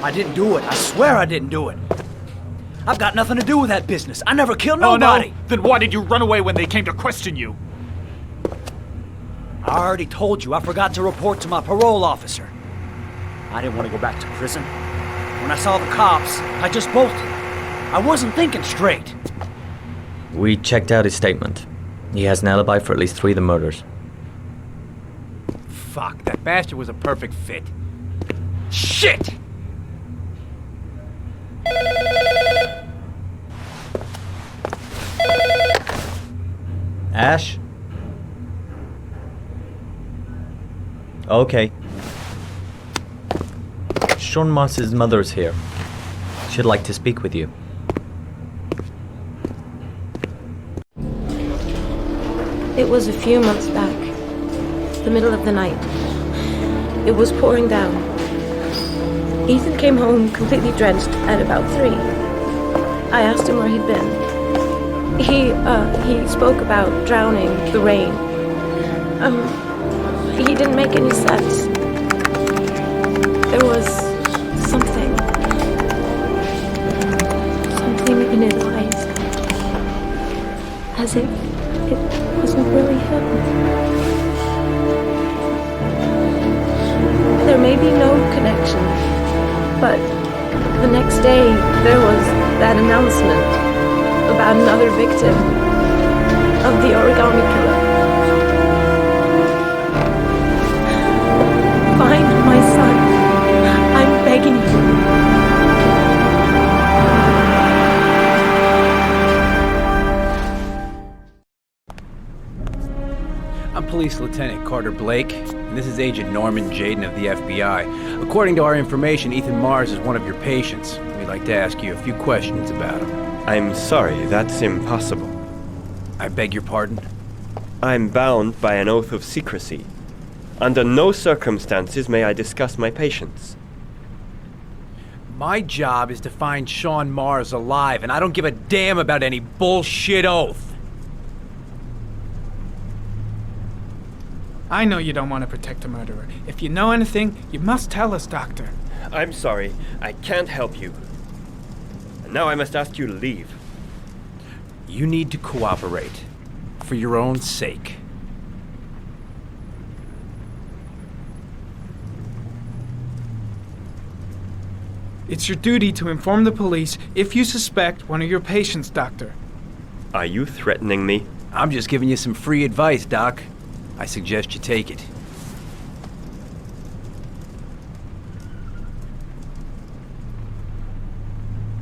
I didn't do it. I swear I didn't do it. I've got nothing to do with that business. I never killed nobody. Oh, no? Then why did you run away when they came to question you? I already told you I forgot to report to my parole officer. I didn't want to go back to prison. When I saw the cops, I just bolted. I wasn't thinking straight. We checked out his statement. He has an alibi for at least 3 of the murders. Fuck, that bastard was a perfect fit. Shit! Ash? Okay. Sean Moss's mother's here. She'd like to speak with you. It was a few months back. The middle of the night. It was pouring down. Ethan came home completely drenched at about 3. I asked him where he'd been. He spoke about drowning, the rain. He didn't make any sense. There was something in his eyes. As if it wasn't really him. There may be no connection, but the next day there was that announcement about another victim of the Origami Killer. Find my son. I'm begging you. I'm Police Lieutenant Carter Blake, and this is Agent Norman Jaden of the FBI. According to our information, Ethan Mars is one of your patients. We'd like to ask you a few questions about him. I'm sorry, that's impossible. I beg your pardon? I'm bound by an oath of secrecy. Under no circumstances may I discuss my patients. My job is to find Sean Mars alive, and I don't give a damn about any bullshit oath. I know you don't want to protect a murderer. If you know anything, you must tell us, Doctor. I'm sorry, I can't help you. And now I must ask you to leave. You need to cooperate. For your own sake. It's your duty to inform the police if you suspect one of your patients, Doctor. Are you threatening me? I'm just giving you some free advice, Doc. I suggest you take it.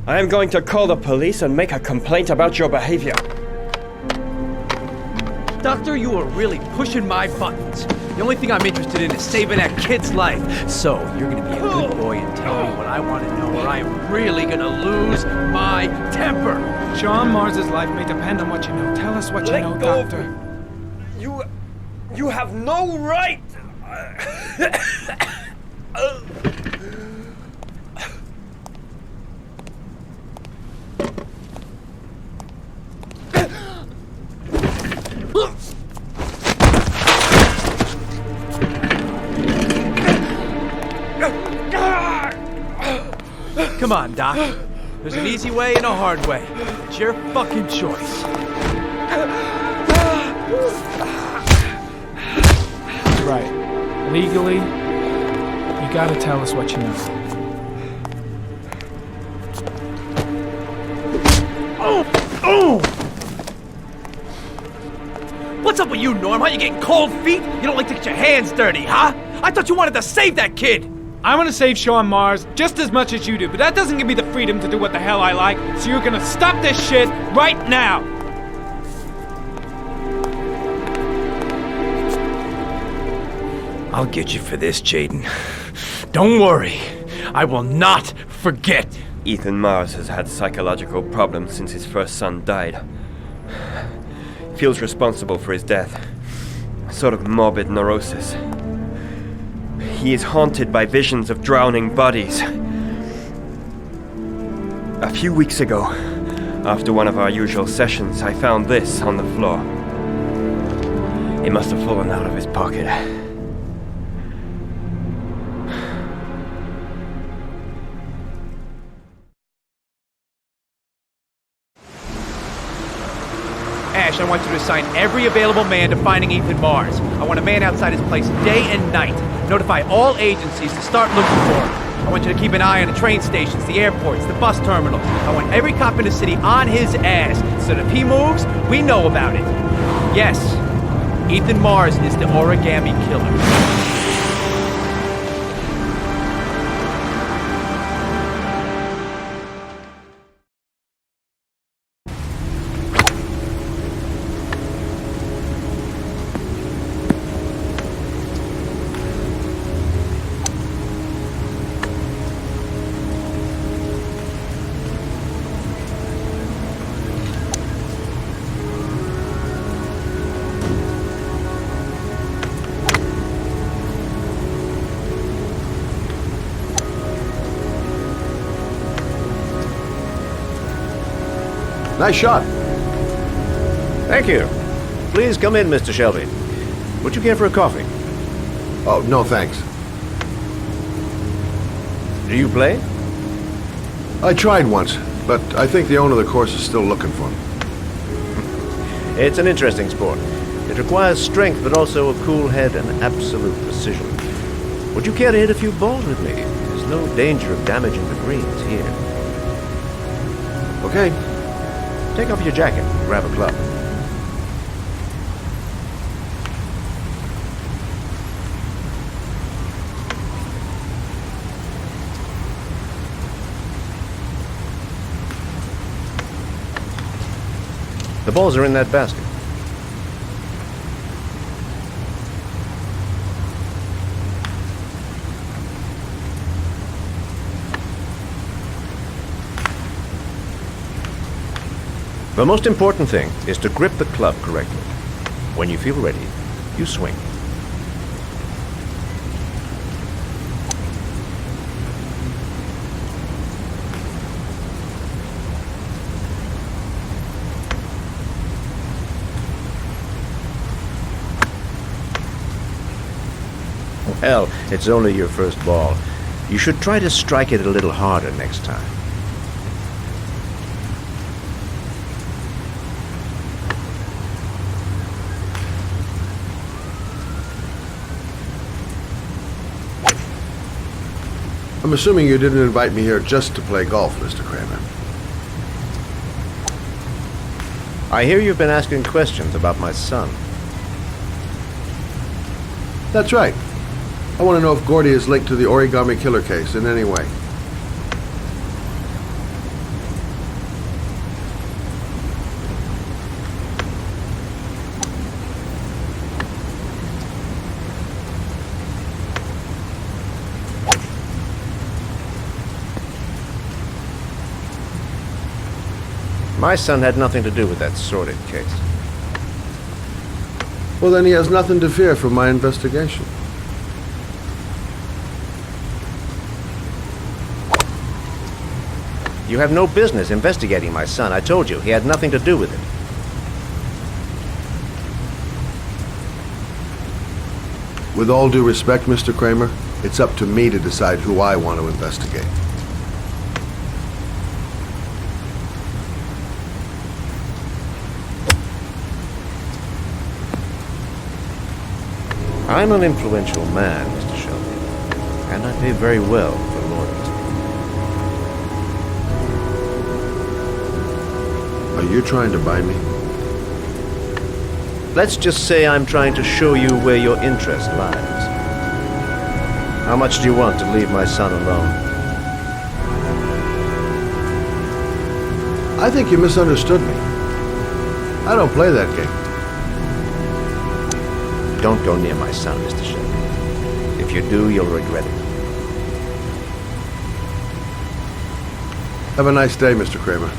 I am going to call the police and make a complaint about your behavior. Doctor, you are really pushing my buttons. The only thing I'm interested in is saving that kid's life. So, you're gonna be a good boy and tell me what I want to know, or I am really gonna lose my temper. Sean Mars's life may depend on what you know. Tell us what you know, Doctor. You have no right! Come on, Doc. There's an easy way and a hard way. It's your fucking choice. Right. Legally, you gotta tell us what you know. Oh! What's up with you, Norm? Are you getting cold feet? You don't like to get your hands dirty, huh? I thought you wanted to save that kid! I want to save Sean Mars just as much as you do, but that doesn't give me the freedom to do what the hell I like, so you're gonna stop this shit right now! I'll get you for this, Jaden. Don't worry. I will not forget. Ethan Mars has had psychological problems since his first son died. Feels responsible for his death. A sort of morbid neurosis. He is haunted by visions of drowning bodies. A few weeks ago, after one of our usual sessions, I found this on the floor. It must have fallen out of his pocket. operation, I want you to assign every available man to finding Ethan Mars. I want a man outside his place day and night. Notify all agencies to start looking for him. I want you to keep an eye on the train stations, the airports, the bus terminals. I want every cop in the city on his ass, so that if he moves, we know about it. Yes, Ethan Mars is the Origami Killer. Nice shot. Thank you. Please come in, Mr. Shelby. Would you care for a coffee? Oh, no thanks. Do you play? I tried once, but I think the owner of the course is still looking for me. It's an interesting sport. It requires strength, but also a cool head and absolute precision. Would you care to hit a few balls with me? There's no danger of damaging the greens here. Okay. Take off your jacket and grab a club. The balls are in that basket. The most important thing is to grip the club correctly. When you feel ready, you swing. Well, it's only your first ball. You should try to strike it a little harder next time. I'm assuming you didn't invite me here just to play golf, Mr. Kramer. I hear you've been asking questions about my son. That's right. I want to know if Gordy is linked to the Origami Killer case in any way. My son had nothing to do with that sordid case. Well, then he has nothing to fear from my investigation. You have no business investigating my son. I told you, he had nothing to do with it. With all due respect, Mr. Kramer, it's up to me to decide who I want to investigate. I'm an influential man, Mr. Shelby, and I pay very well for loyalty. Are you trying to buy me? Let's just say I'm trying to show you where your interest lies. How much do you want to leave my son alone? I think you misunderstood me. I don't play that game. Don't go near my son, Mr. Shelby. If you do, you'll regret it. Have a nice day, Mr. Kramer.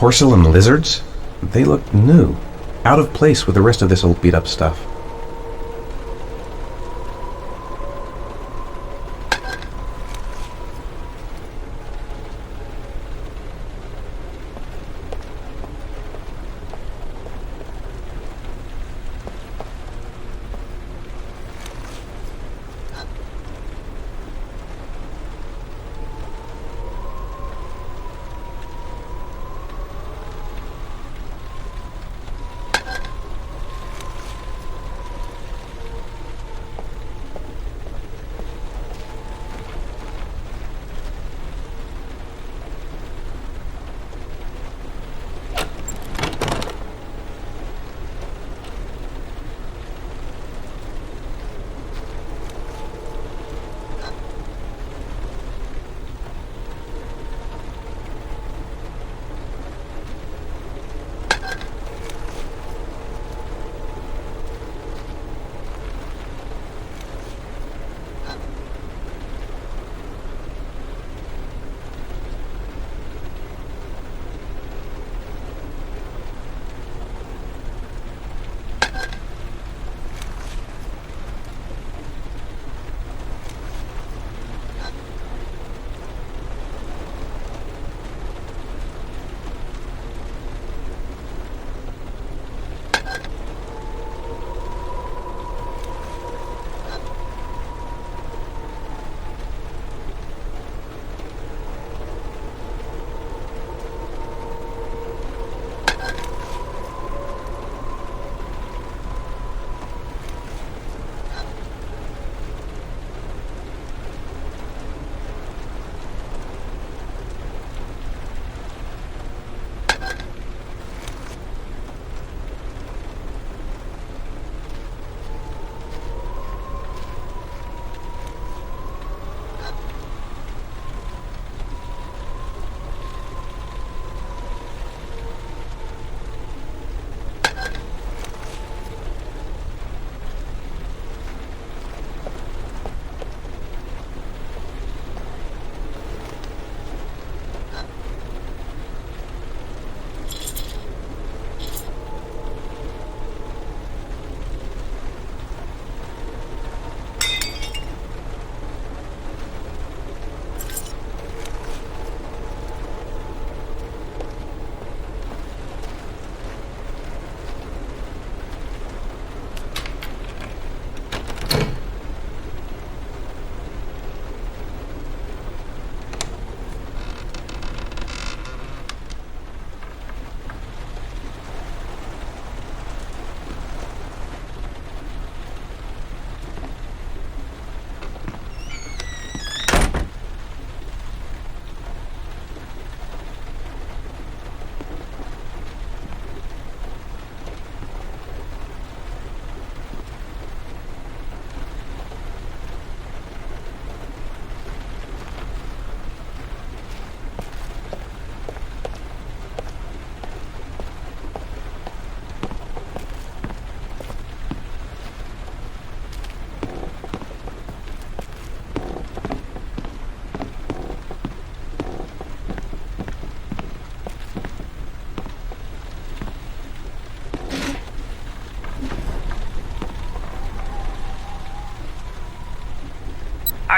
porcelain lizards? They look new, out of place with the rest of this old beat-up stuff.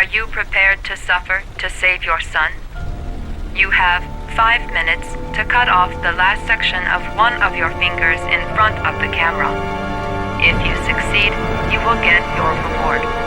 Are you prepared to suffer to save your son? You have 5 minutes to cut off the last section of one of your fingers in front of the camera. If you succeed, you will get your reward.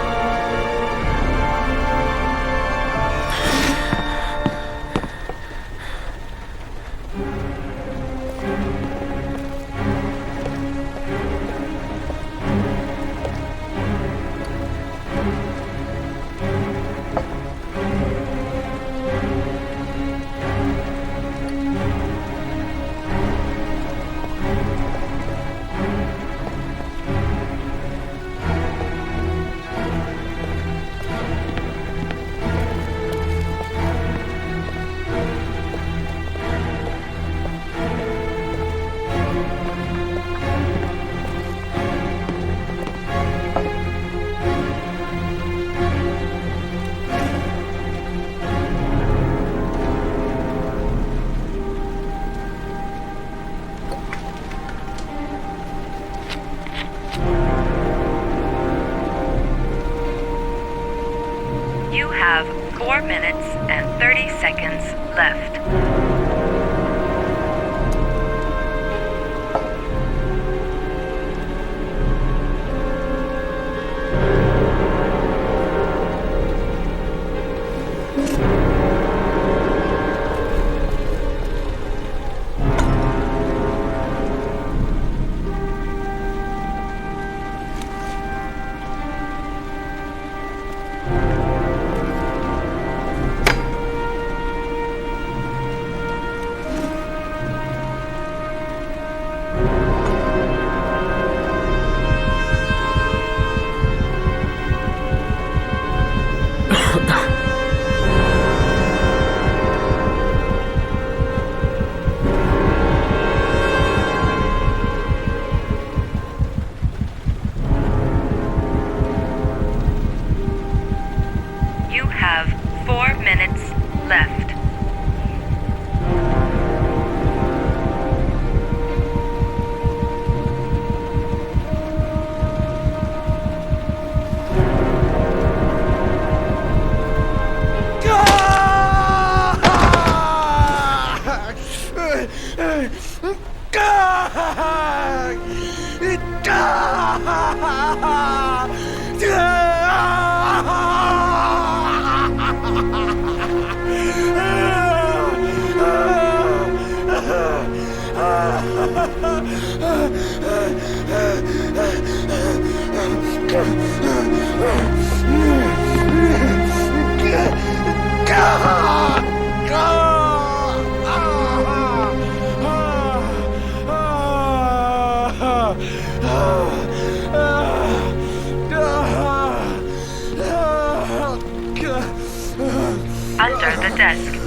4 minutes and 30 seconds left. You have 4 minutes left. Under the desk.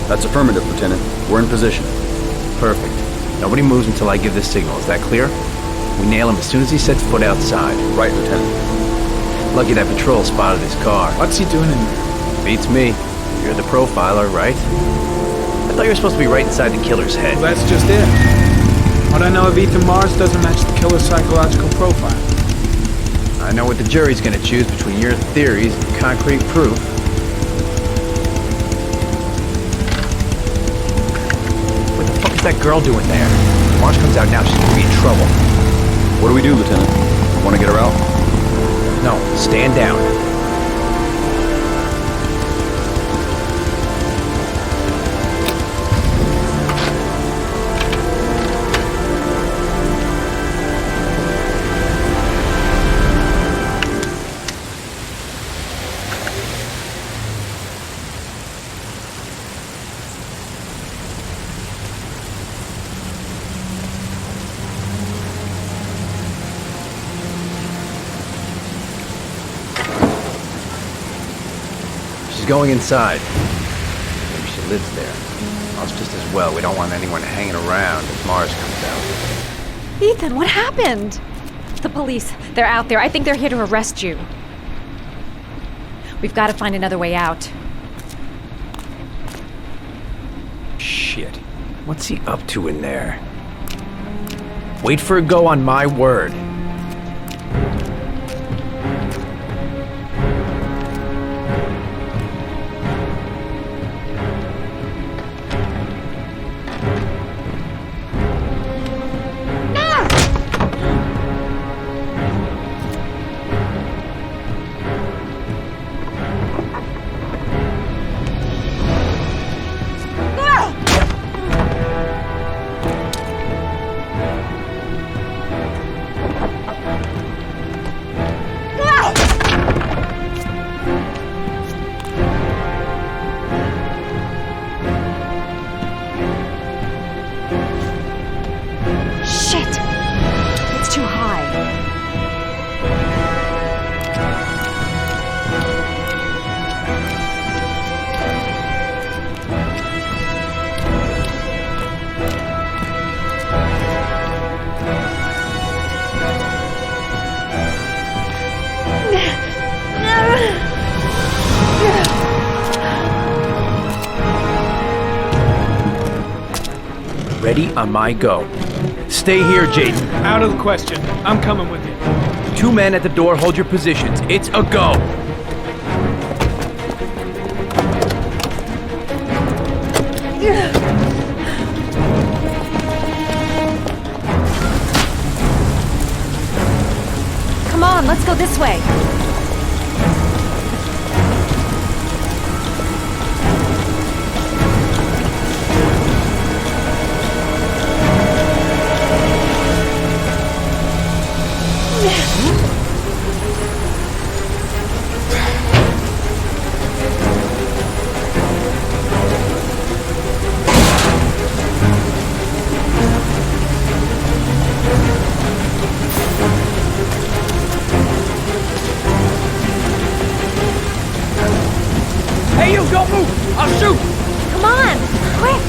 That's affirmative, Lieutenant. We're in position. Perfect. Nobody moves until I give the signal. Is that clear? We nail him as soon as he sets foot outside. Right, Lieutenant. Lucky that patrol spotted his car. What's he doing in there? Beats me. You're the profiler, right? I thought you were supposed to be right inside the killer's head. Well, that's just it. What I know of Ethan Mars doesn't match the killer's psychological profile. I know what the jury's gonna choose between your theories and concrete proof. What the fuck is that girl doing there? If Mars comes out now, she's gonna be in trouble. What do we do, Lieutenant? Want to get her out? No, stand down. Going inside. Maybe she lives there. Well, it's just as well. We don't want anyone hanging around if Mars comes out. Ethan, what happened? The police. They're out there. I think they're here to arrest you. We've got to find another way out. Shit. What's he up to in there? Wait for a go on my word. Ready on my go. Stay here, Jaden. Out of the question. I'm coming with you. 2 men at the door, hold your positions. It's a go. Come on, let's go this way. Hey, you, don't move! I'll shoot! Come on, quick!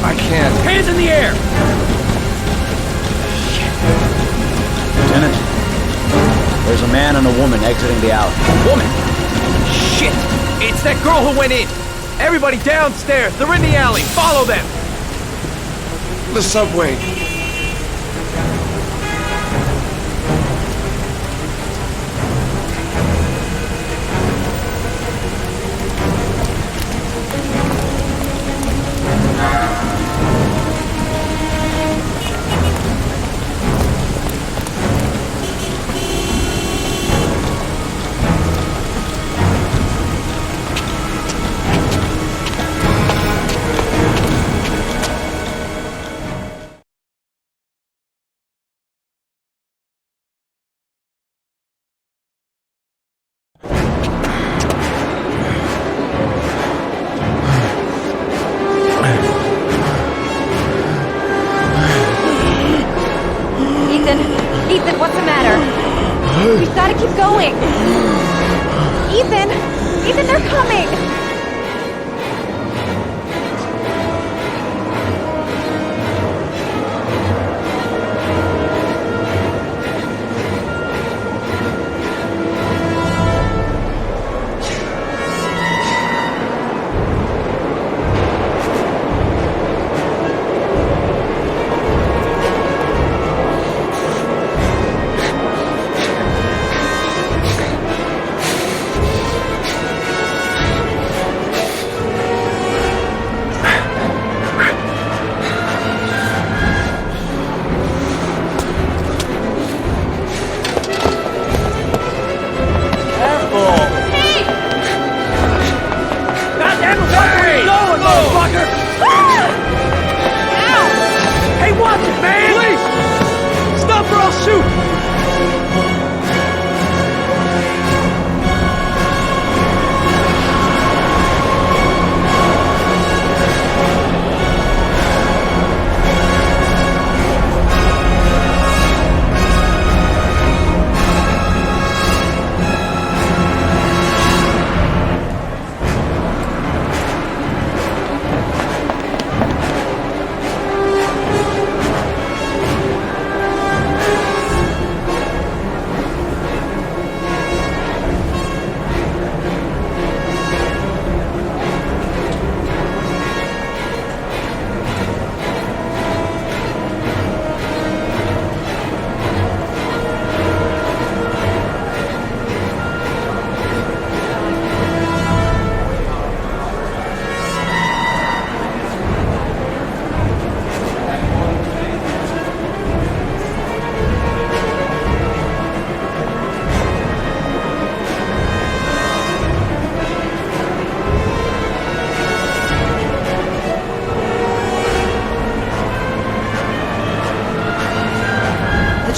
I can't. Hands in the air! Lieutenant, there's a man and a woman exiting the alley. Woman? Shit! It's that girl who went in! Everybody downstairs! They're in the alley! Follow them! The subway. Ethan, what's the matter? We've got to keep going. Ethan, they're coming.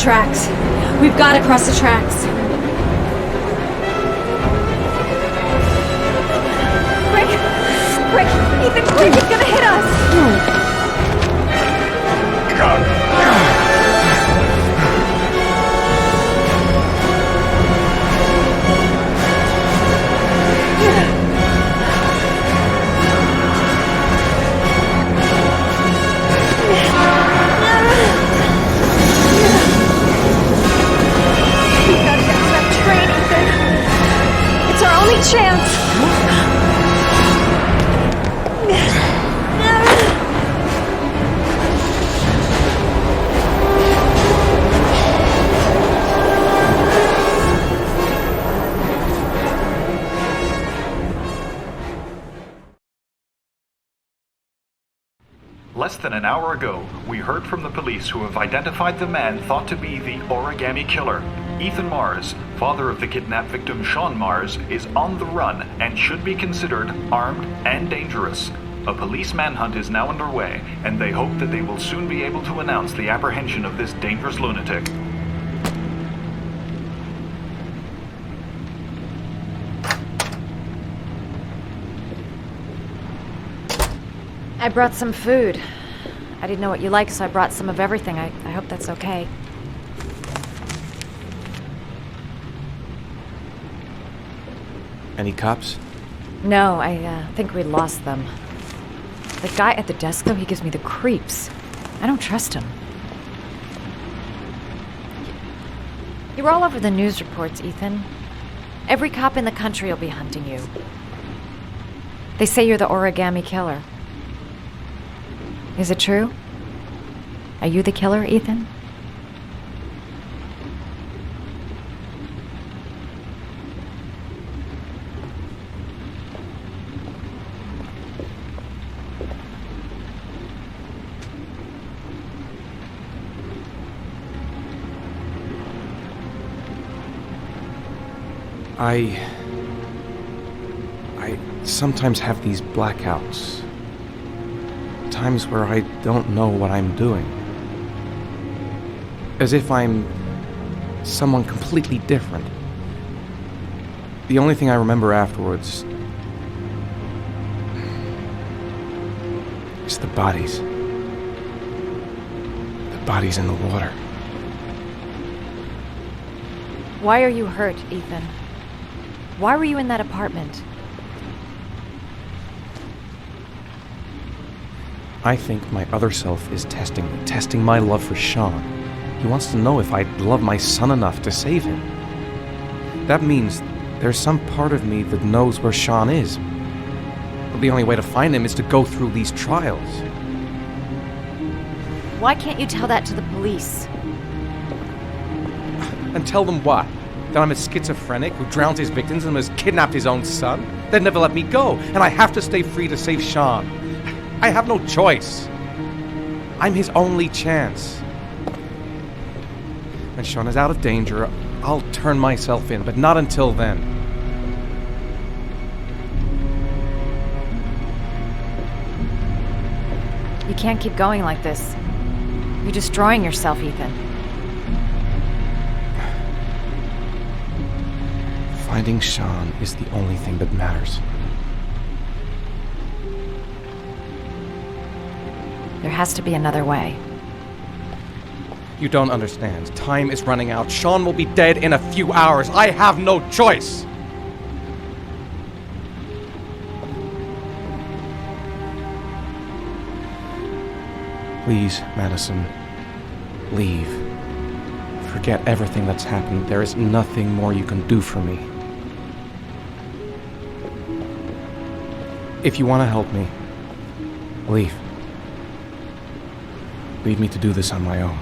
tracks. We've got to cross the tracks. Quick! Quick! Ethan, quick! He's gonna hit us! Chance. Less than an hour ago, we heard from the police who have identified the man thought to be the Origami Killer. Ethan Mars, father of the kidnapped victim Sean Mars, is on the run and should be considered armed and dangerous. A police manhunt is now underway, and they hope that they will soon be able to announce the apprehension of this dangerous lunatic. I brought some food. I didn't know what you like, so I brought some of everything. I hope that's okay. Any cops? No, I think we lost them. The guy at the desk, though, he gives me the creeps. I don't trust him. You're all over the news reports, Ethan. Every cop in the country will be hunting you. They say you're the Origami Killer. Is it true? Are you the killer, Ethan? I sometimes have these blackouts. Times where I don't know what I'm doing. As if I'm someone completely different. The only thing I remember afterwards is the bodies. The bodies in the water. Why are you hurt, Ethan? Why were you in that apartment? I think my other self is testing my love for Sean. He wants to know if I love my son enough to save him. That means there's some part of me that knows where Sean is. But the only way to find him is to go through these trials. Why can't you tell that to the police? And tell them what? That I'm a schizophrenic who drowns his victims and has kidnapped his own son? They'd never let me go, and I have to stay free to save Sean. I have no choice. I'm his only chance. When Sean is out of danger, I'll turn myself in, but not until then. You can't keep going like this. You're destroying yourself, Ethan. Finding Sean is the only thing that matters. There has to be another way. You don't understand. Time is running out. Sean will be dead in a few hours. I have no choice. Please, Madison, leave. Forget everything that's happened. There is nothing more you can do for me. If you want to help me, leave. Leave me to do this on my own.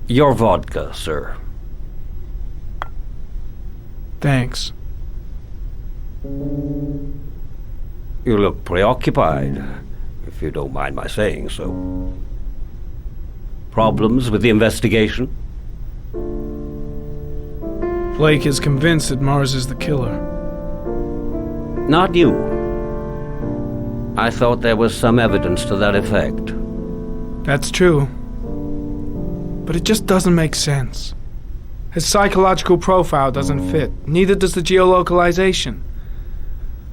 Your vodka, sir. Thanks. You look preoccupied, if you don't mind my saying so. Problems with the investigation? Blake is convinced that Mars is the killer. Not you. I thought there was some evidence to that effect. That's true. But it just doesn't make sense. His psychological profile doesn't fit. Neither does the geolocalization.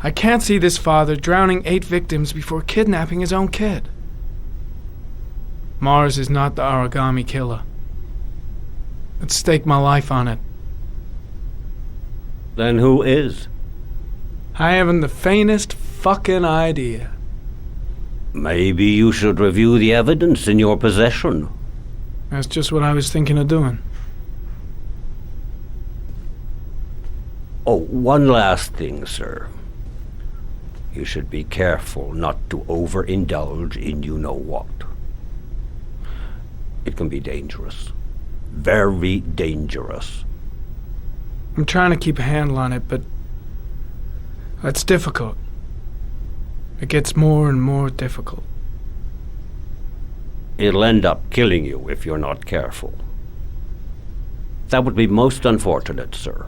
I can't see this father drowning 8 victims before kidnapping his own kid. Mars is not the Origami Killer. I'd stake my life on it. Then who is? I haven't the faintest fucking idea. Maybe you should review the evidence in your possession. That's just what I was thinking of doing. Oh, one last thing, sir. You should be careful not to overindulge in you-know-what. It can be dangerous. Very dangerous. I'm trying to keep a handle on it, but it's difficult. It gets more and more difficult. It'll end up killing you if you're not careful. That would be most unfortunate, sir.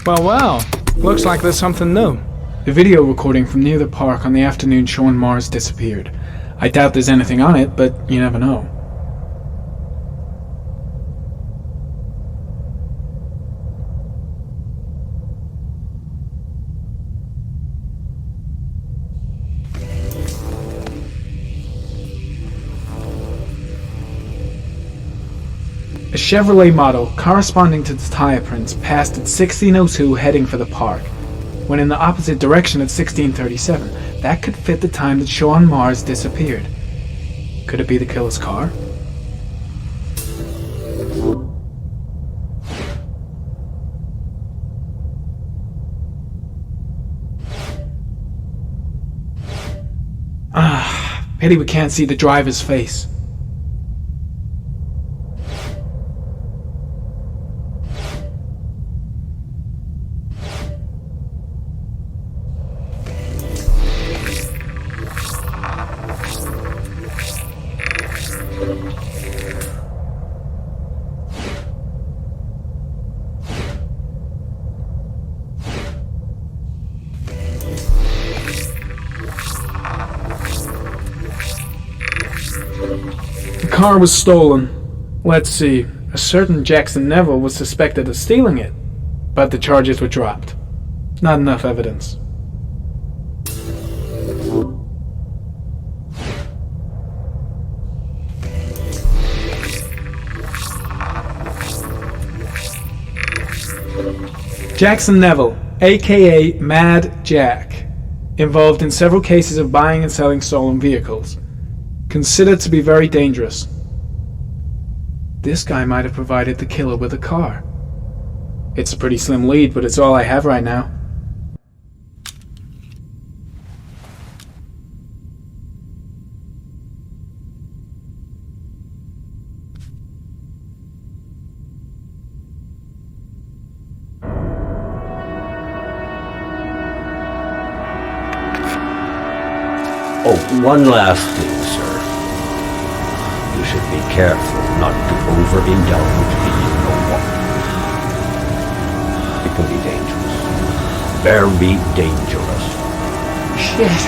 Well, looks like there's something new. The video recording from near the park on the afternoon Sean Mars disappeared. I doubt there's anything on it, but you never know. A Chevrolet model corresponding to the tire prints passed at 1602 heading for the park, when in the opposite direction at 1637. That could fit the time that Sean Mars disappeared. Could it be the killer's car? Pity we can't see the driver's face. The car was stolen. Let's see, a certain Jackson Neville was suspected of stealing it, but the charges were dropped. Not enough evidence. Jackson Neville, aka Mad Jack, involved in several cases of buying and selling stolen vehicles. considered to be very dangerous. This guy might have provided the killer with a car. It's a pretty slim lead, but it's all I have right now. Oh, one last thing, sir. You should be careful not to overindulge in you-know-what. It can be dangerous. Very dangerous. Shit,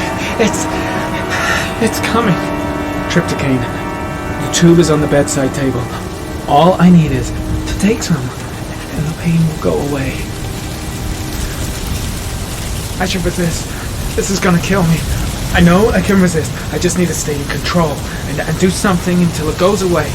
it's coming. Trypticane. The tube is on the bedside table. All I need is to take some, and the pain will go away. I should resist. This is gonna kill me. I know I can resist. I just need to stay in control and do something until it goes away.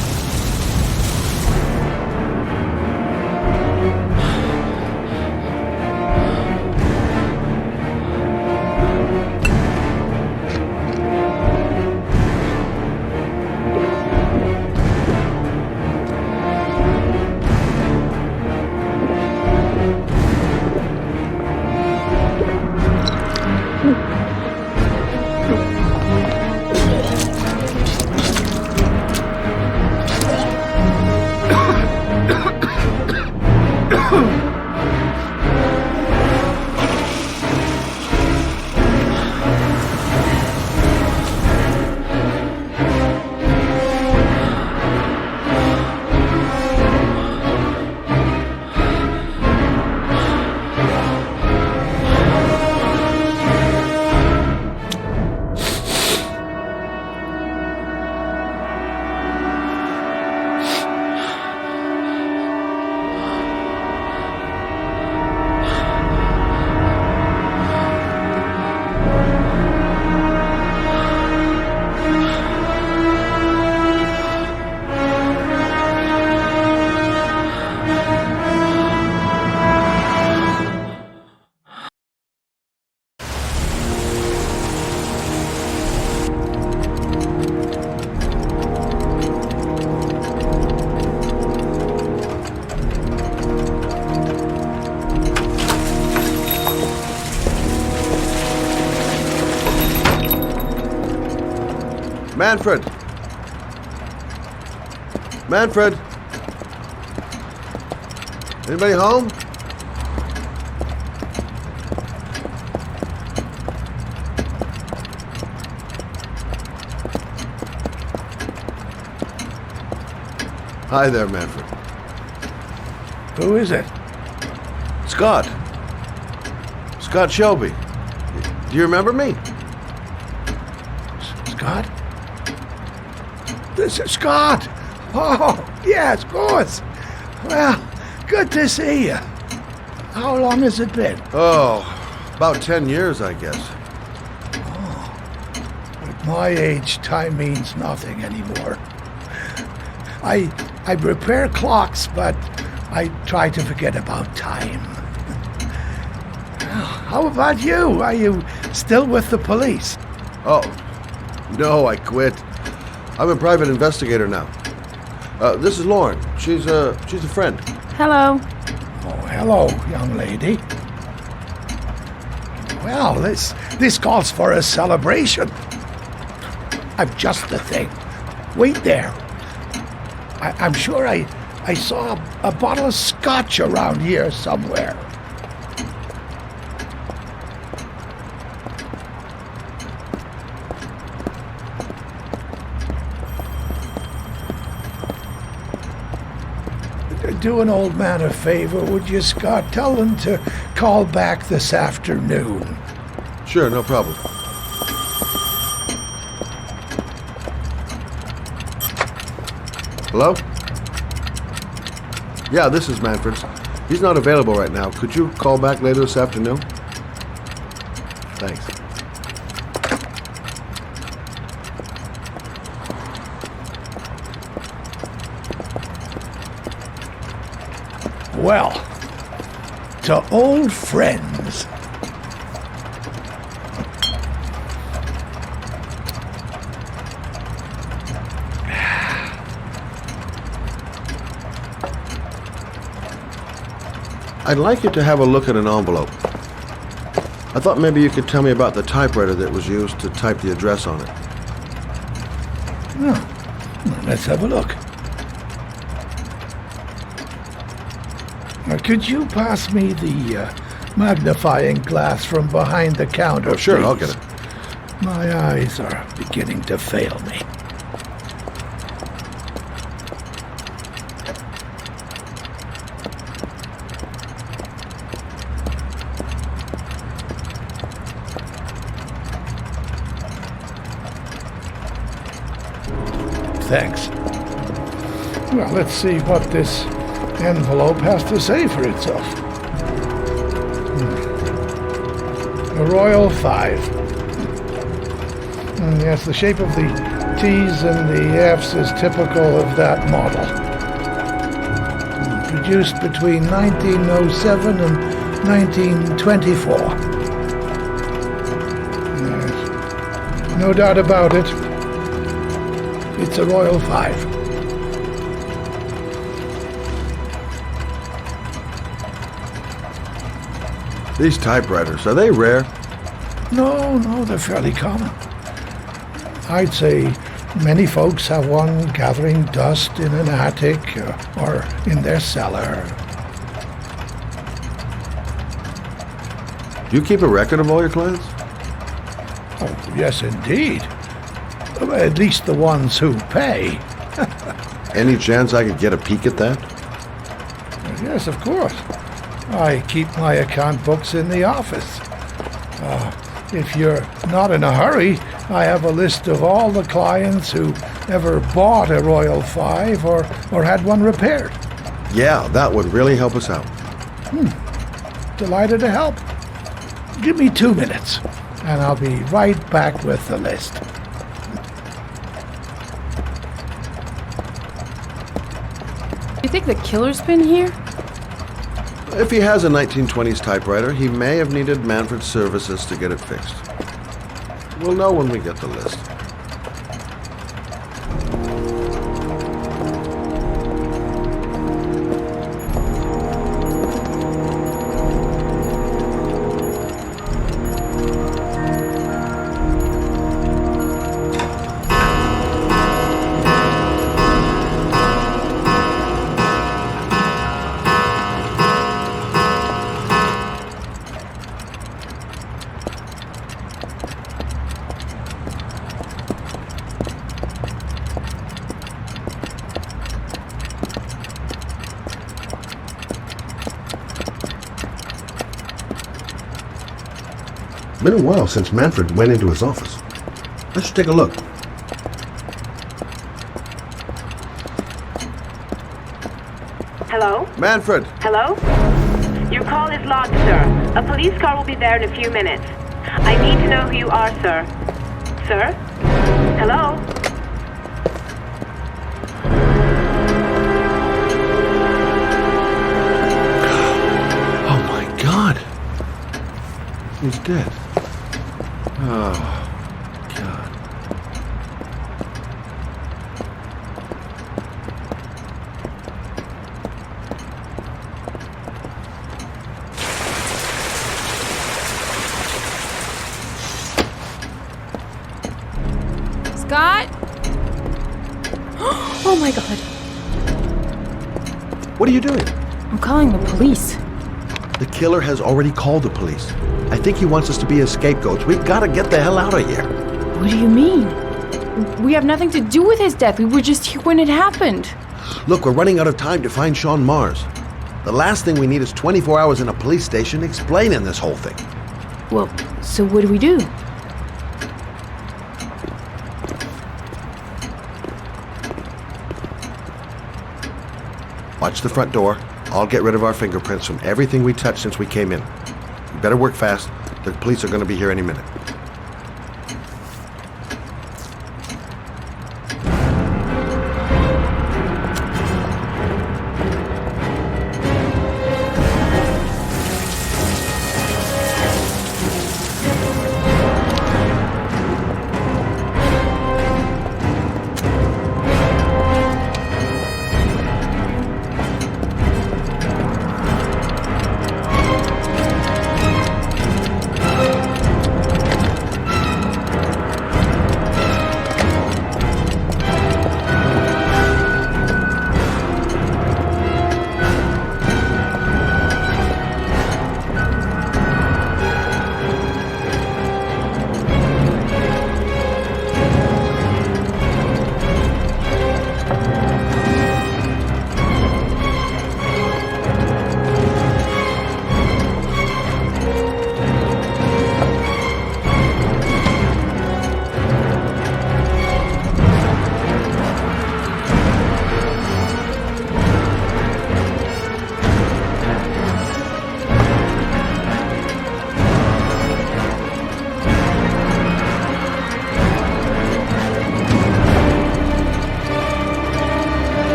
Manfred! Manfred! Anybody home? Hi there, Manfred. Who is it? Scott. Scott Shelby. Do you remember me? Scott? This is Scott! Oh, yes, of course. Well, good to see you. How long has it been? Oh, about 10 years, I guess. At my age, time means nothing anymore. I repair clocks, but I try to forget about time. How about you? Are you still with the police? Oh, no, I quit. I'm a private investigator now. This is Lauren. She's a friend. Hello. Oh, hello, young lady. Well, this calls for a celebration. I've just the thing. Wait there. I'm sure I saw a bottle of scotch around here somewhere. Do an old man a favor, would you, Scott? Tell them to call back this afternoon. Sure, no problem. Hello? Yeah, this is Manfred's. He's not available right now. Could you call back later this afternoon? Thanks. Well, to old friends. I'd like you to have a look at an envelope. I thought maybe you could tell me about the typewriter that was used to type the address on it. Well, let's have a look. Could you pass me the magnifying glass from behind the counter, Oh, sure, please? I'll get it. My eyes are beginning to fail me. Thanks. Well, let's see what this envelope has to say for itself. A Royal 5. Yes, the shape of the T's and the F's is typical of that model. Produced between 1907 and 1924. Yes. No doubt about it. It's a Royal 5. These typewriters, are they rare? No, they're fairly common. I'd say many folks have one gathering dust in an attic or in their cellar. Do you keep a record of all your clients? Oh, yes, indeed. At least the ones who pay. Any chance I could get a peek at that? Yes, of course. I keep my account books in the office. If you're not in a hurry, I have a list of all the clients who ever bought a Royal 5 or had one repaired. Yeah, that would really help us out. Delighted to help. Give me 2 minutes, and I'll be right back with the list. You think the killer's been here? If he has a 1920s typewriter, he may have needed Manfred's services to get it fixed. We'll know when we get the list. Been a while since Manfred went into his office. Let's take a look. Hello? Manfred! Hello? Your call is logged, sir. A police car will be there in a few minutes. I need to know who you are, sir. Sir? Hello? Oh my God! He's dead. Oh, God. Scott? Oh my God. What are you doing? I'm calling the police. The killer has already called the police. I think he wants us to be his scapegoats. We've got to get the hell out of here. What do you mean? We have nothing to do with his death. We were just here when it happened. Look, we're running out of time to find Sean Mars. The last thing we need is 24 hours in a police station explaining this whole thing. Well, so what do we do? Watch the front door. I'll get rid of our fingerprints from everything we touched since we came in. You better work fast. The police are going to be here any minute.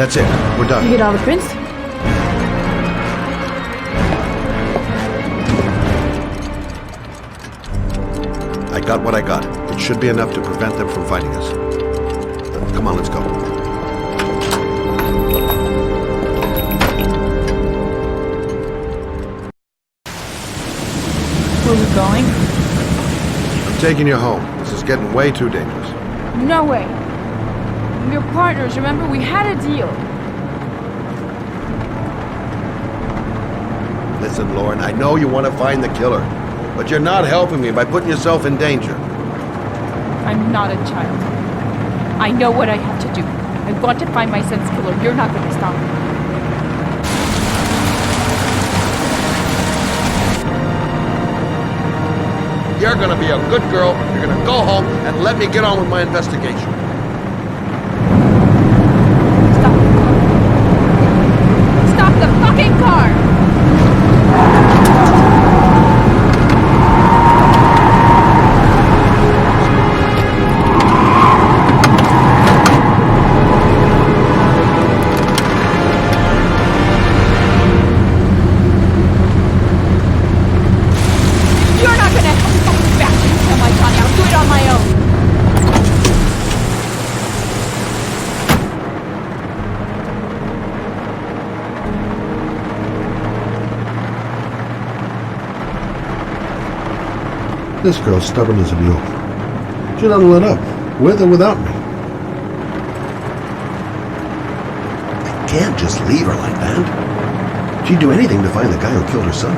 That's it. We're done. You get all the prints? I got what I got. It should be enough to prevent them from finding us. Come on, let's go. Where are we going? I'm taking you home. This is getting way too dangerous. No way. We're partners, remember? We had a deal. Listen, Lauren, I know you want to find the killer, but you're not helping me by putting yourself in danger. I'm not a child. I know what I have to do. I want to find my son's killer. You're not going to stop me. You're gonna be a good girl. You're gonna go home and let me get on with my investigation. Stop the fucking car! You're not gonna help me fucking back and kill my Johnny. I'll do it on my own. This girl's stubborn as a mule. She doesn't let up, with or without me. I can't just leave her like that. She'd do anything to find the guy who killed her son.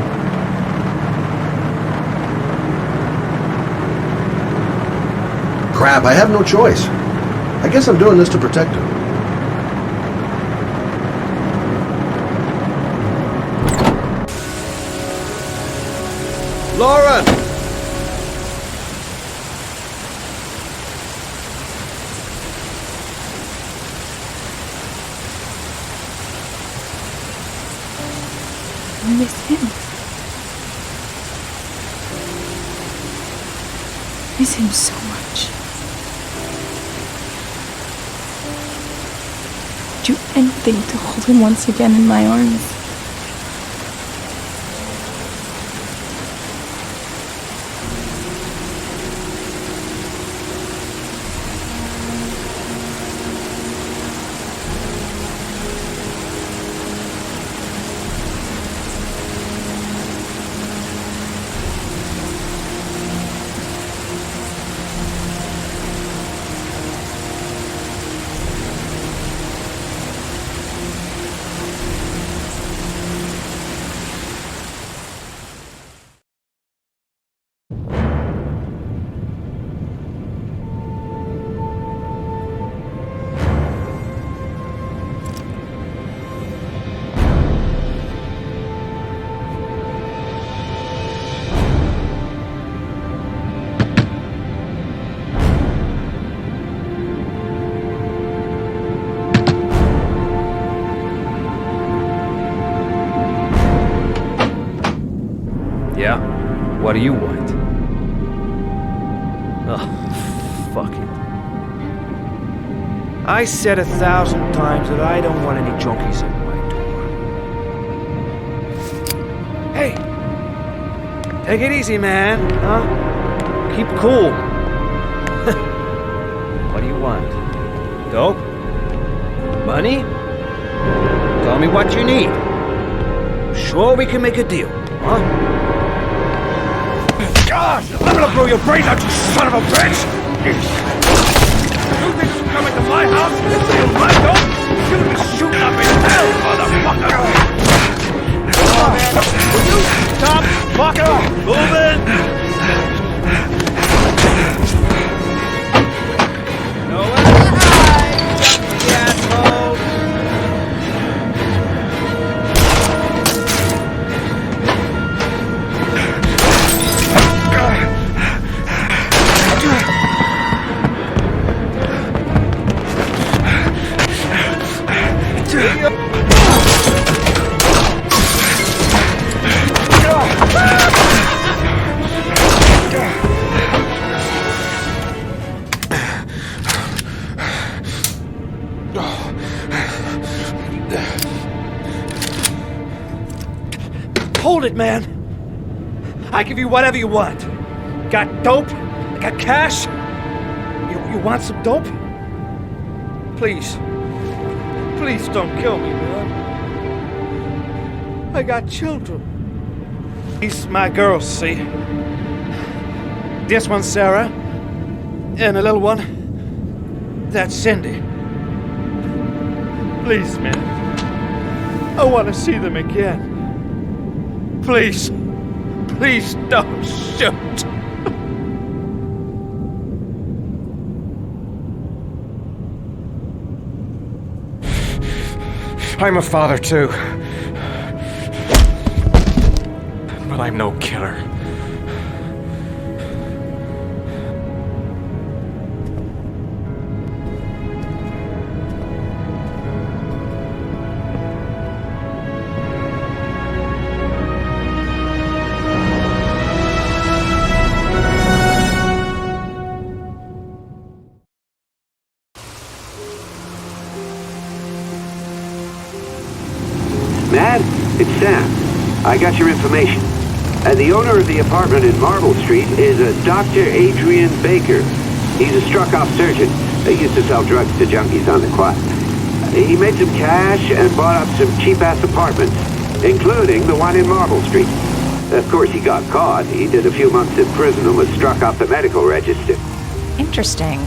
Crap, I have no choice. I guess I'm doing this to protect her. Lauren! I miss him. I miss him so much. I'd do anything to hold him once again in my arms. Yeah? What do you want? Oh, fuck it. I said 1,000 times that I don't want any junkies at my door. Hey! Take it easy, man, huh? Keep cool. What do you want? Dope? Money? Tell me what you need. Sure we can make a deal, huh? God! I'm gonna blow your brains out, you son of a bitch! You think you can come into my house and steal my dope? You'll be shooting up in hell, motherfucker! Will you stop fucking moving? Nowhere to hide, you asshole! hold it, man. I give you whatever you want. Got dope? Got cash? You want some dope? Please. Please don't kill me, man. I got children. These my girls, see? This one's Sarah. And the little one, that's Cindy. Please, man. I want to see them again. Please. Please don't shoot. I'm a father too. But I'm no killer. Matt, it's Sam. I got your information. The owner of the apartment in Marble Street is a Dr. Adrian Baker. He's a struck-off surgeon. He used to sell drugs to junkies on the quad. He made some cash and bought up some cheap-ass apartments, including the one in Marble Street. Of course, he got caught. He did a few months in prison and was struck off the medical register. Interesting.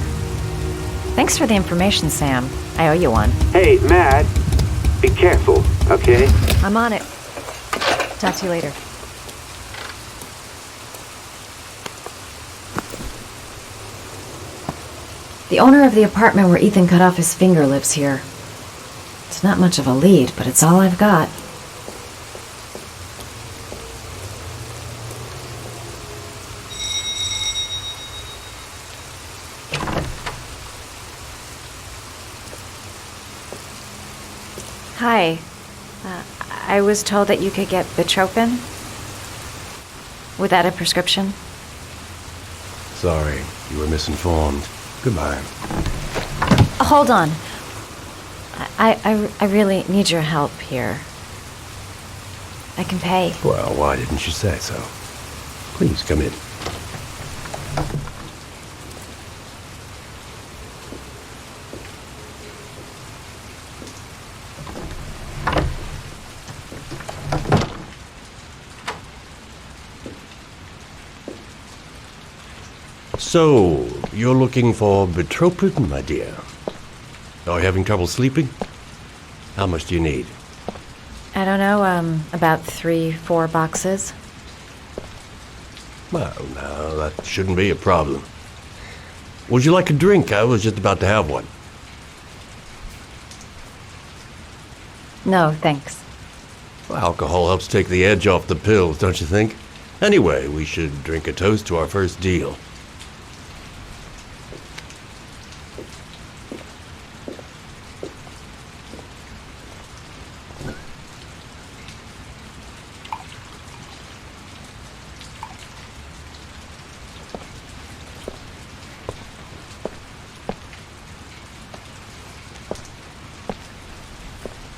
Thanks for the information, Sam. I owe you one. Hey, Matt, be careful, okay? I'm on it. Talk to you later. The owner of the apartment where Ethan cut off his finger lives here. It's not much of a lead, but it's all I've got. Hi. I was told that you could get Pt.5 without a prescription. Sorry, you were misinformed. Goodbye. Hold on. I really need your help here. I can pay. Well, why didn't you say so? Please come in. So, you're looking for Pt.5, my dear? Are you having trouble sleeping? How much do you need? I don't know, about 3-4 boxes. Well, no, that shouldn't be a problem. Would you like a drink? I was just about to have one. No, thanks. Well, alcohol helps take the edge off the pills, don't you think? Anyway, we should drink a toast to our first deal.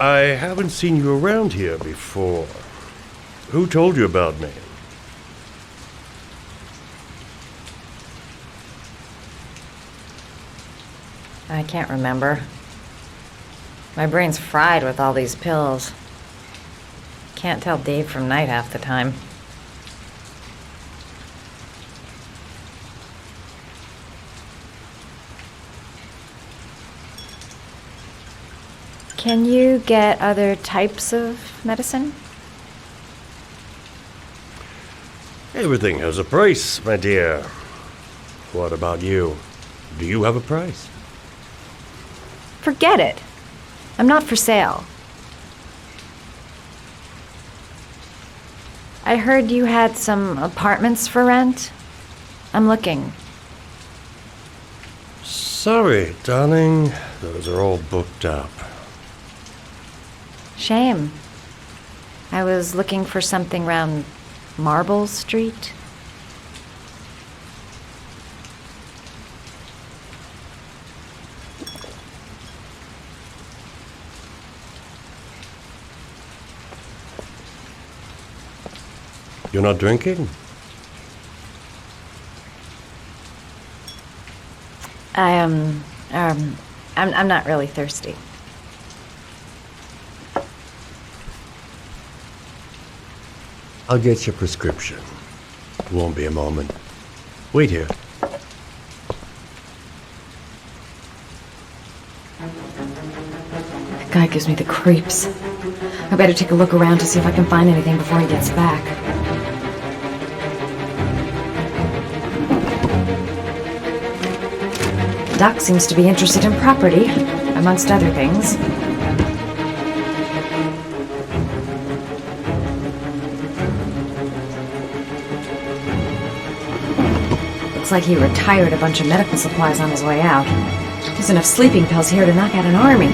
I haven't seen you around here before. Who told you about me? I can't remember. My brain's fried with all these pills. Can't tell day from night half the time. Can you get other types of medicine? Everything has a price, my dear. What about you? Do you have a price? Forget it. I'm not for sale. I heard you had some apartments for rent. I'm looking. Sorry, darling. Those are all booked up. Shame. I was looking for something around Marble Street. You're not drinking? I'm not really thirsty. I'll get your prescription. It won't be a moment. Wait here. That guy gives me the creeps. I better take a look around to see if I can find anything before he gets back. Doc seems to be interested in property, amongst other things. Looks like he retired a bunch of medical supplies on his way out. There's enough sleeping pills here to knock out an army.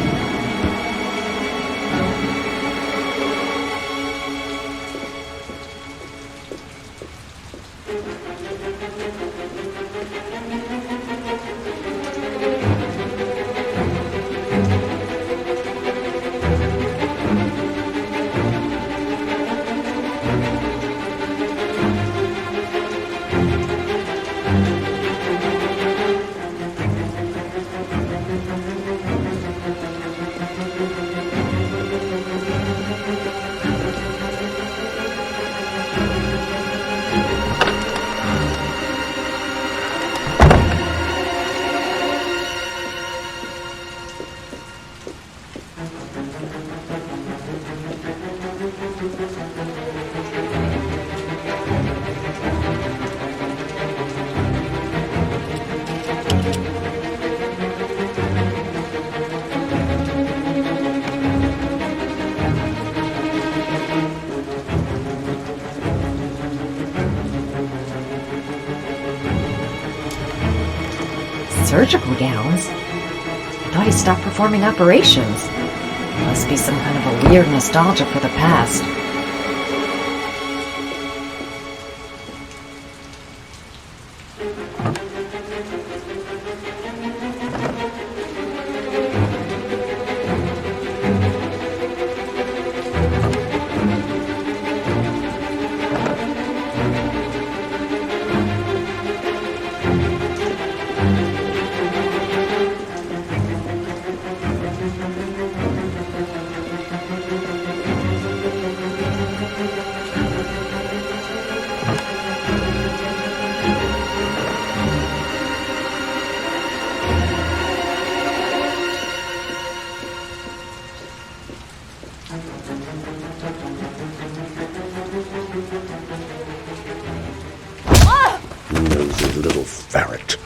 Surgical gowns? I thought he stopped performing operations. Must be some kind of a weird nostalgia for the past. Nosy little ferret.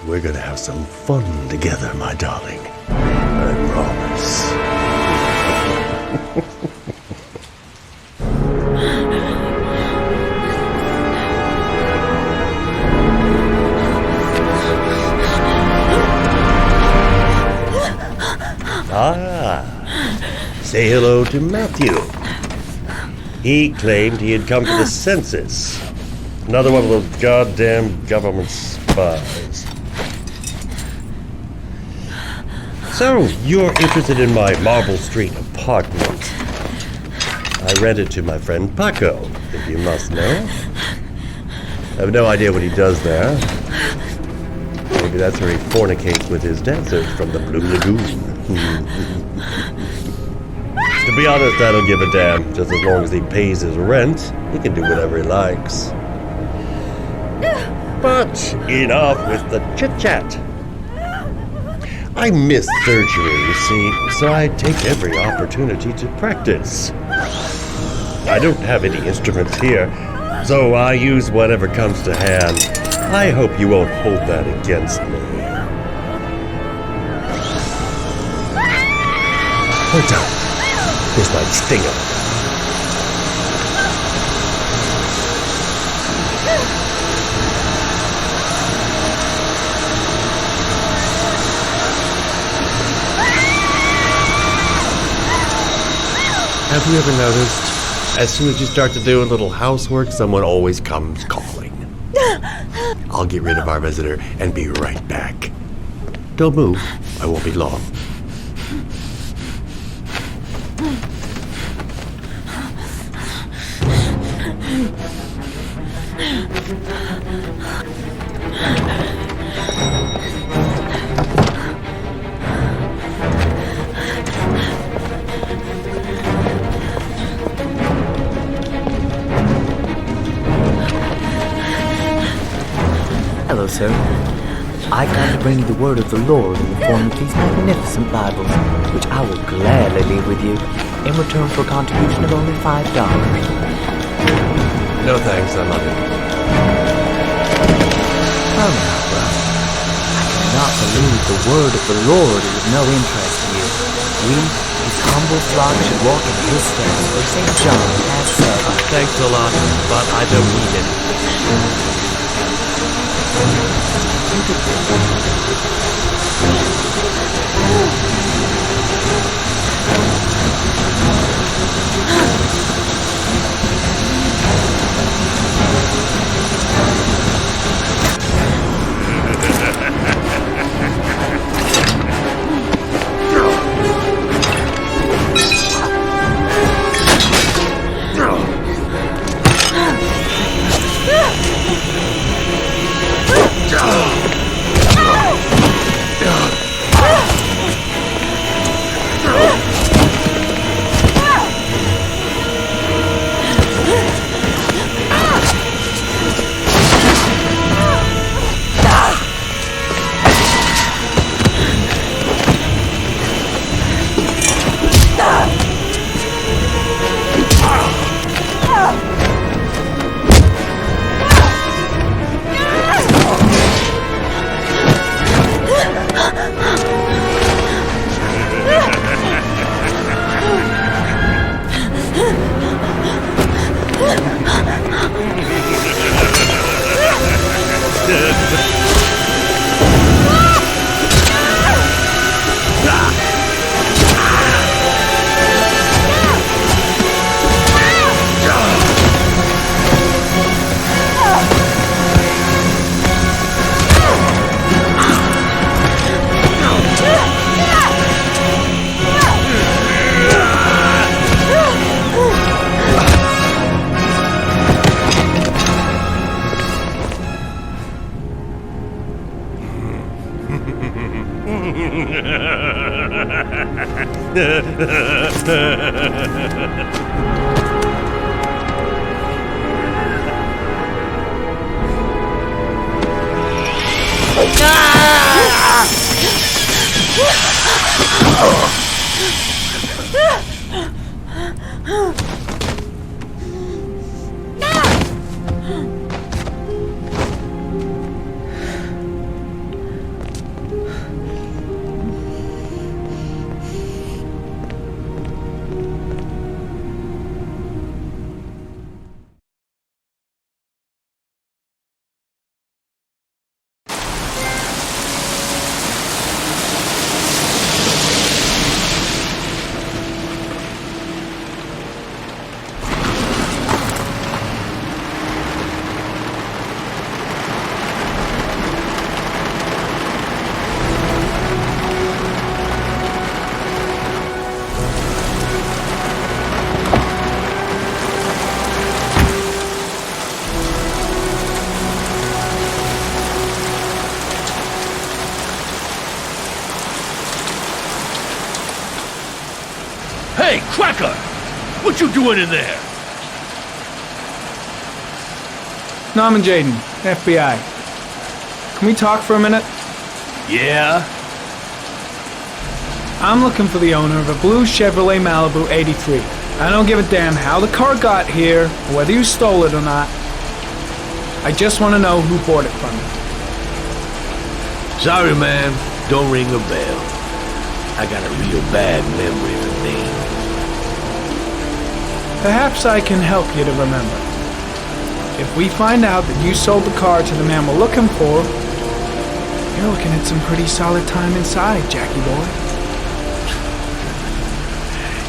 We're gonna have some fun together, my darling. I promise. Say hello to Matthew. He claimed he had come to the census. Another one of those goddamn government spies. So, you're interested in my Marble Street apartment. I rent it to my friend Paco, if you must know. I have no idea what he does there. Maybe that's where he fornicates with his dancers from the Blue Lagoon. To be honest, I don't give a damn. Just as long as he pays his rent, he can do whatever he likes. But enough with the chit-chat. I miss surgery, you see, so I take every opportunity to practice. I don't have any instruments here, so I use whatever comes to hand. I hope you won't hold that against me. Hold on. This might sting him. Have you ever noticed, as soon as you start to do a little housework, someone always comes calling? I'll get rid of our visitor and be right back. Don't move. I won't be long. Hello, sir. I come to bring you the word of the Lord in the form of these magnificent Bibles, which I will gladly leave with you in return for a contribution of only $5. No thanks, I love it. Oh, now, brother. I cannot believe the word of the Lord is of no interest to you. We, his humble flock, should walk in his steps, for St. John has said. Thanks a lot, but I don't need it. Hey, Cracker! What you doing in there? Norman Jaden, FBI. Can we talk for a minute? Yeah? I'm looking for the owner of a blue Chevrolet Malibu 83. I don't give a damn how the car got here, or whether you stole it or not. I just want to know who bought it from you. Sorry, man. Don't ring a bell. I got a real bad memory for names. Perhaps I can help you to remember. If we find out that you sold the car to the man we're looking for, you're looking at some pretty solid time inside, Jackie boy.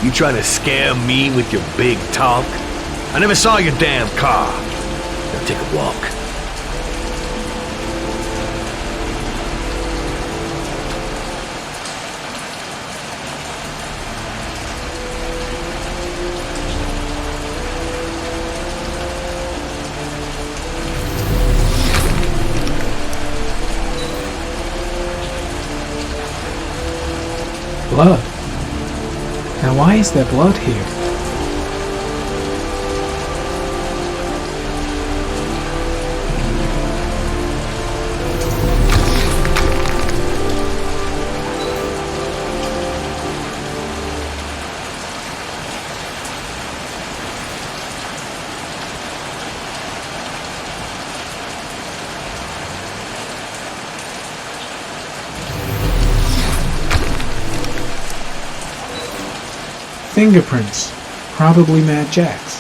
You trying to scare me with your big talk? I never saw your damn car. Now take a walk. Blood? Now why is there blood here? Fingerprints. Probably Mad Jack's.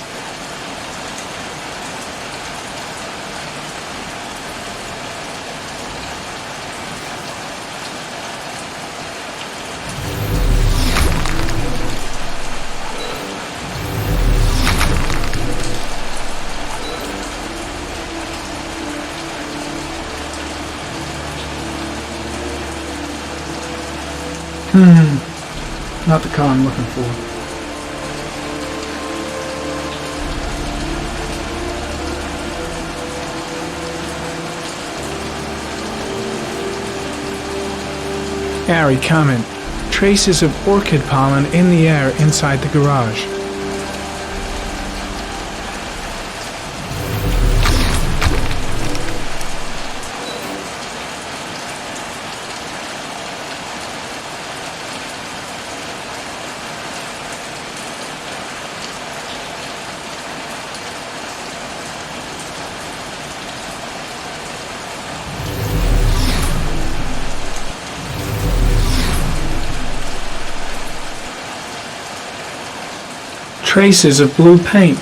Not the car I'm looking for. Gary, comment. Traces of orchid pollen in the air inside the garage. Traces of blue paint.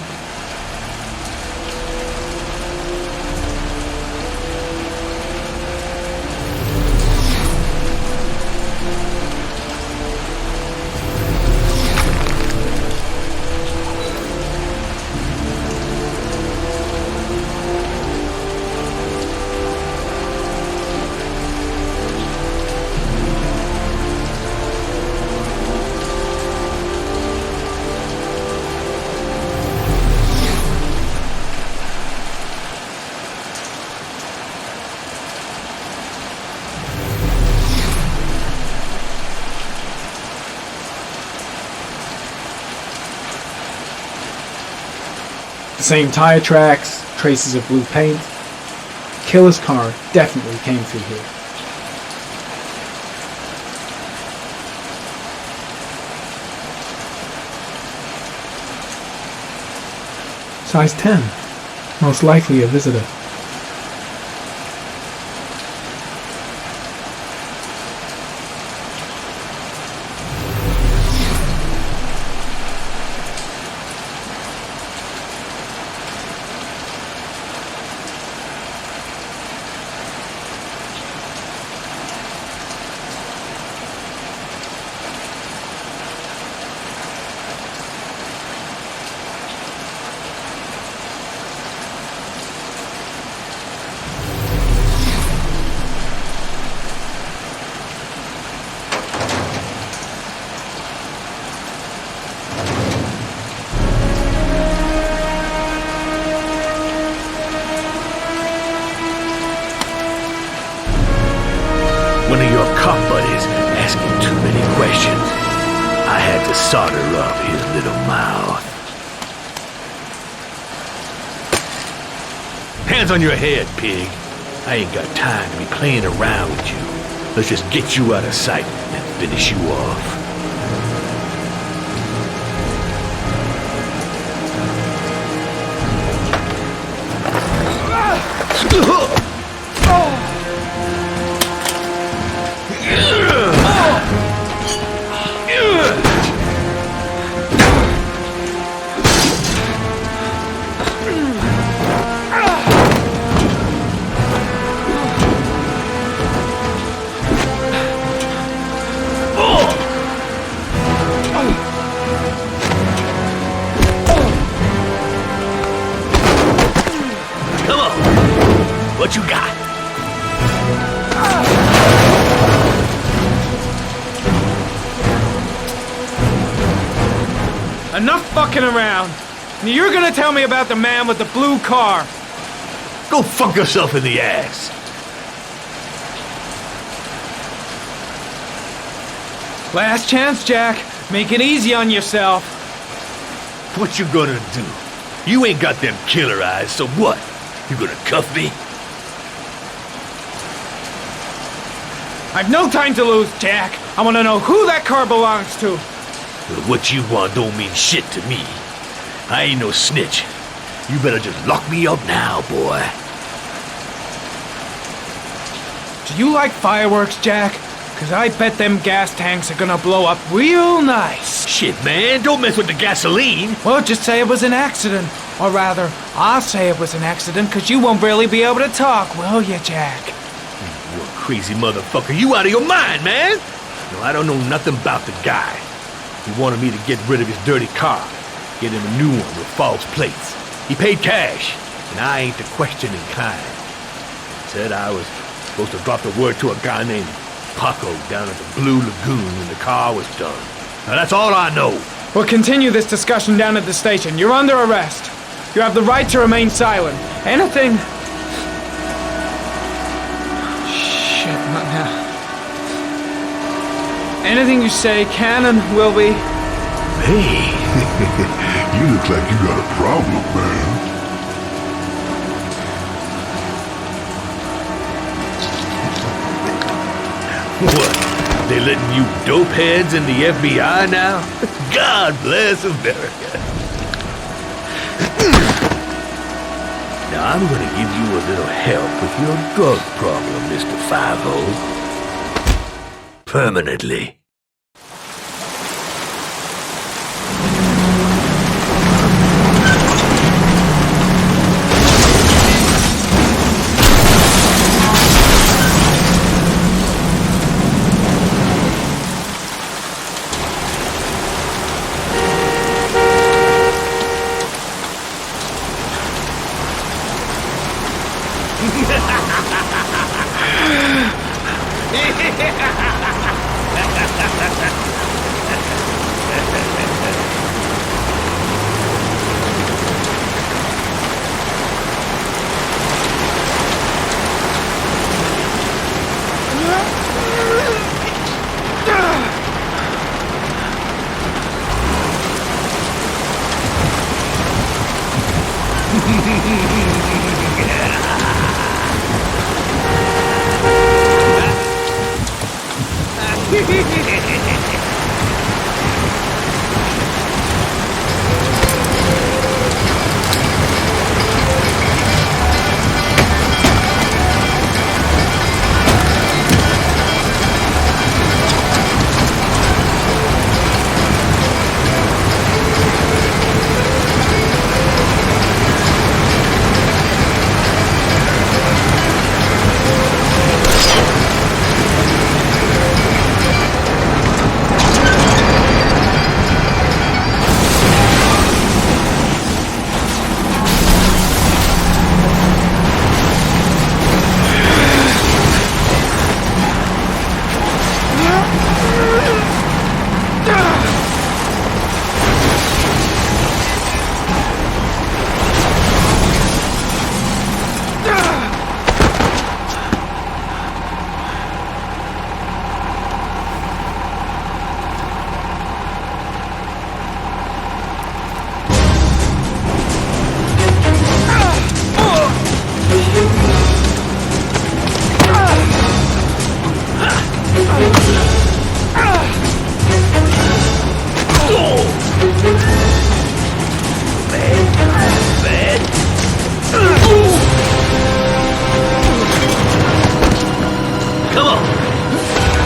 The same tire tracks, traces of blue paint. Killer's car definitely came through here. Size 10. Most likely a visitor. One of your cop buddies asking too many questions. I had to solder up his little mouth. Hands on your head, pig. I ain't got time to be playing around with you. Let's just get you out of sight and finish you off. What you got? Enough fucking around. You're gonna tell me about the man with the blue car. Go fuck yourself in the ass. Last chance, Jack. Make it easy on yourself. What you gonna do? You ain't got them killer eyes, so what? You gonna cuff me? I've no time to lose, Jack. I want to know who that car belongs to. Well, what you want don't mean shit to me. I ain't no snitch. You better just lock me up now, boy. Do you like fireworks, Jack? Cause I bet them gas tanks are gonna blow up real nice. Shit, man, don't mess with the gasoline. Well, just say it was an accident. Or rather, I'll say it was an accident, cause you won't really be able to talk, will you, Jack? You crazy motherfucker. You out of your mind, man. No, I don't know nothing about the guy. He wanted me to get rid of his dirty car. Get him a new one with false plates. He paid cash, and I ain't the questioning kind. Said I was supposed to drop the word to a guy named Paco down at the Blue Lagoon when the car was done. Now that's all I know. We'll continue this discussion down at the station. You're under arrest. You have the right to remain silent. Anything... Shit, not now. Anything you say can and will be... Hey, you look like you got a problem, man. What? They letting you dope heads in the FBI now? God bless America. Now I'm gonna give you a little help with your drug problem, Mr. 5-0. Permanently.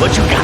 What you got?